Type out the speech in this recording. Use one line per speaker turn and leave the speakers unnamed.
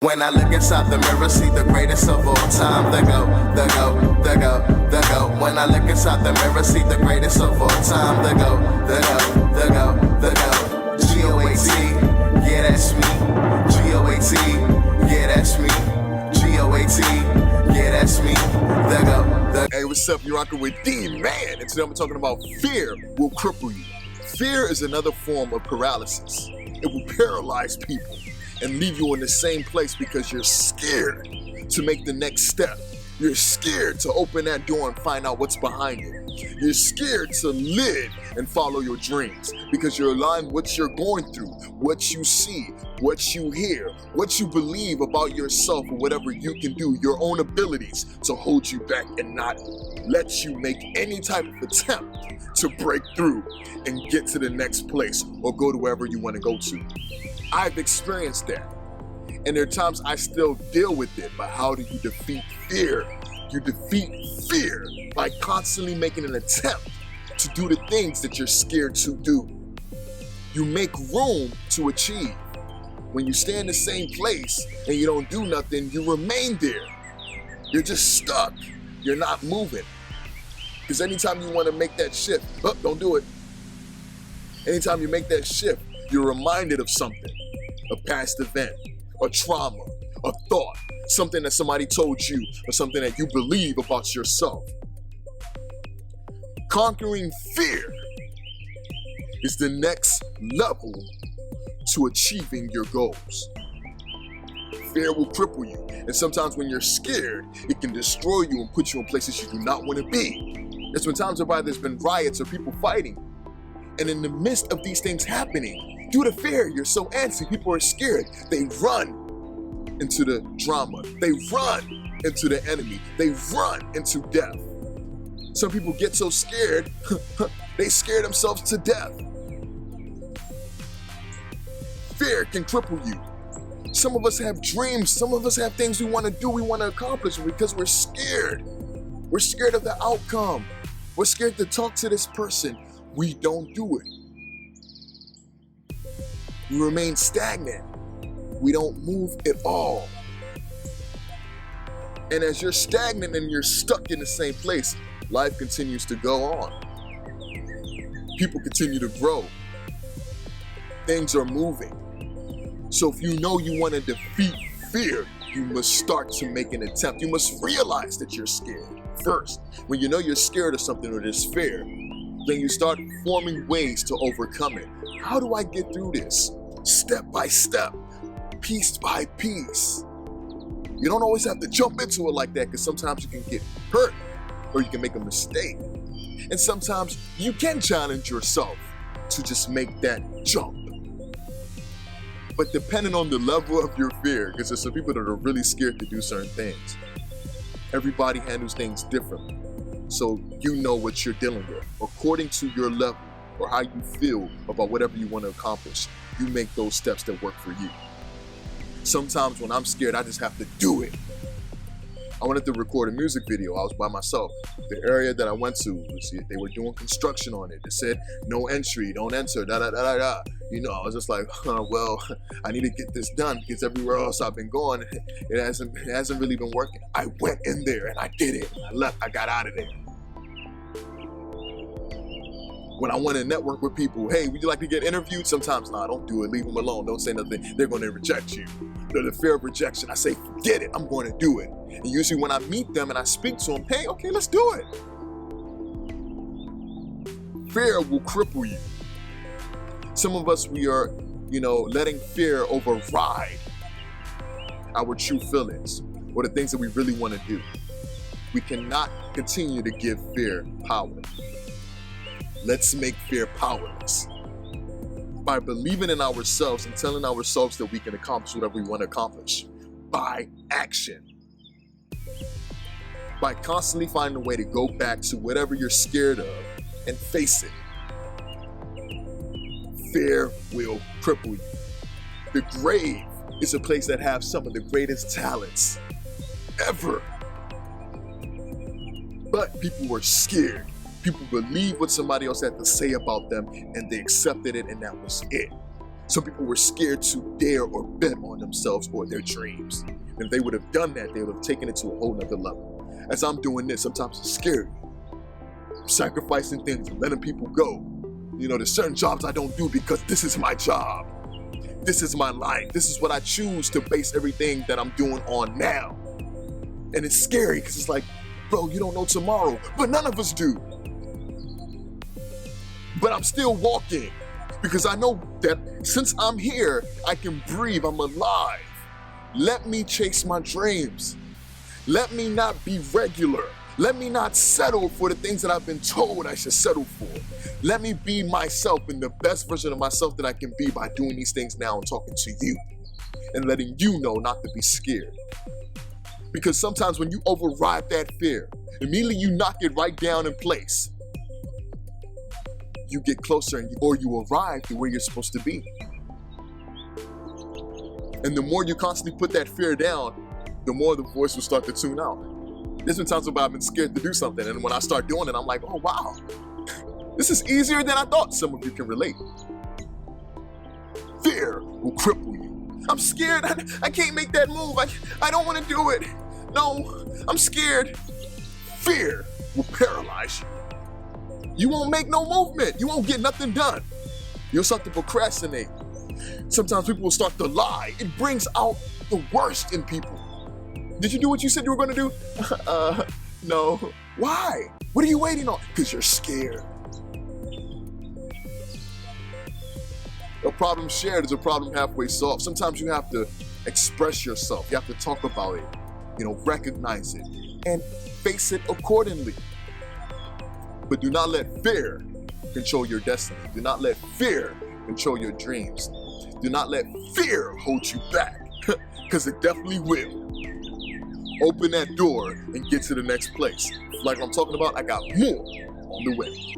When I look inside the mirror, see the greatest of all time. The go. When I look inside the mirror, see the greatest of all time. The go. G-O-A-T, yeah, that's me. G-O-A-T, yeah, that's me. G-O-A-T, yeah, that's me. The go.
Hey, what's up? You're rocking with D-Man, and today I'm talking about fear will cripple you. Fear is another form of paralysis. It will paralyze people and leave you in the same place because you're scared to make the next step. You're scared to open that door and find out what's behind it. You're scared to live and follow your dreams because you're allowing what you're going through, what you see, what you hear, what you believe about yourself or whatever you can do, your own abilities to hold you back and not let you make any type of attempt to break through and get to the next place or go to wherever you want to go to. I've experienced that. And there are times I still deal with it, but how do you defeat fear? You defeat fear by constantly making an attempt to do the things that you're scared to do. You make room to achieve. When you stay in the same place and you don't do nothing, you remain there. You're just stuck. You're not moving. Because anytime you want to make that shift, don't do it. Anytime you make that shift, you're reminded of something, a past event, a trauma, a thought, something that somebody told you, or something that you believe about yourself. Conquering fear is the next level to achieving your goals. Fear will cripple you, and sometimes when you're scared, it can destroy you and put you in places you do not want to be. There's been times whereby there's been riots or people fighting, and in the midst of these things happening, due to fear, you're so antsy, people are scared. They run into the drama. They run into the enemy. They run into death. Some people get so scared, they scare themselves to death. Fear can cripple you. Some of us have dreams. Some of us have things we want to do, we want to accomplish, because we're scared. We're scared of the outcome. We're scared to talk to this person. We don't do it. We remain stagnant. We don't move at all. And as you're stagnant and you're stuck in the same place, life continues to go on. People continue to grow. Things are moving. So if you know you want to defeat fear, you must start to make an attempt. You must realize that you're scared first. When you know you're scared of something or there's fear, then you start forming ways to overcome it. How do I get through this? Step by step, piece by piece. You don't always have to jump into it like that, because sometimes you can get hurt or you can make a mistake. And sometimes you can challenge yourself to just make that jump. But depending on the level of your fear, because there's some people that are really scared to do certain things. Everybody handles things differently. So you know what you're dealing with. According to your level or how you feel about whatever you want to accomplish, you make those steps that work for you. Sometimes when I'm scared, I just have to do it. I wanted to record a music video. I was by myself. The area that I went to, they were doing construction on it. They said, no entry, don't enter, da-da-da-da-da. You know, I was just like, well, I need to get this done because everywhere else I've been going, it hasn't really been working. I went in there and I did it. I left, I got out of there. When I want to network with people, hey, would you like to get interviewed? Sometimes, nah, don't do it. Leave them alone. Don't say nothing. They're going to reject you. The fear of rejection, I say, forget it. I'm going to do it. And usually when I meet them and I speak to them, hey, okay, let's do it. Fear will cripple you. Some of us, we are, letting fear override our true feelings or the things that we really want to do. We cannot continue to give fear power. Let's make fear powerless. By believing in ourselves and telling ourselves that we can accomplish whatever we want to accomplish. By action. By constantly finding a way to go back to whatever you're scared of and face it. Fear will cripple you. The grave is a place that has some of the greatest talents ever. But people were scared. People believed what somebody else had to say about them, and they accepted it, and that was it. Some people were scared to dare or bet on themselves or their dreams. And if they would have done that, they would have taken it to a whole nother level. As I'm doing this, sometimes it's scary. I'm sacrificing things and letting people go. There's certain jobs I don't do because this is my job. This is my life. This is what I choose to base everything that I'm doing on now. And it's scary because it's like, bro, you don't know tomorrow, but none of us do. But I'm still walking because I know that since I'm here, I can breathe, I'm alive. Let me chase my dreams. Let me not be regular. Let me not settle for the things that I've been told I should settle for. Let me be myself and the best version of myself that I can be by doing these things now and talking to you and letting you know not to be scared. Because sometimes when you override that fear, immediately you knock it right down in place. You get closer or you arrive to where you're supposed to be. And the more you constantly put that fear down, the more the voice will start to tune out. There's been times where I've been scared to do something, and when I start doing it, I'm like, oh wow, this is easier than I thought. Some of you can relate. Fear will cripple you. I'm scared, I can't make that move. I don't want to do it. No, I'm scared. Fear will paralyze you. You won't make no movement. You won't get nothing done. You'll start to procrastinate. Sometimes people will start to lie. It brings out the worst in people. Did you do what you said you were going to do? No. Why? What are you waiting on? Because you're scared. A problem shared is a problem halfway solved. Sometimes you have to express yourself. You have to talk about it, recognize it, and face it accordingly. But do not let fear control your destiny. Do not let fear control your dreams. Do not let fear hold you back, because it definitely will. Open that door and get to the next place. Like I'm talking about, I got more on the way.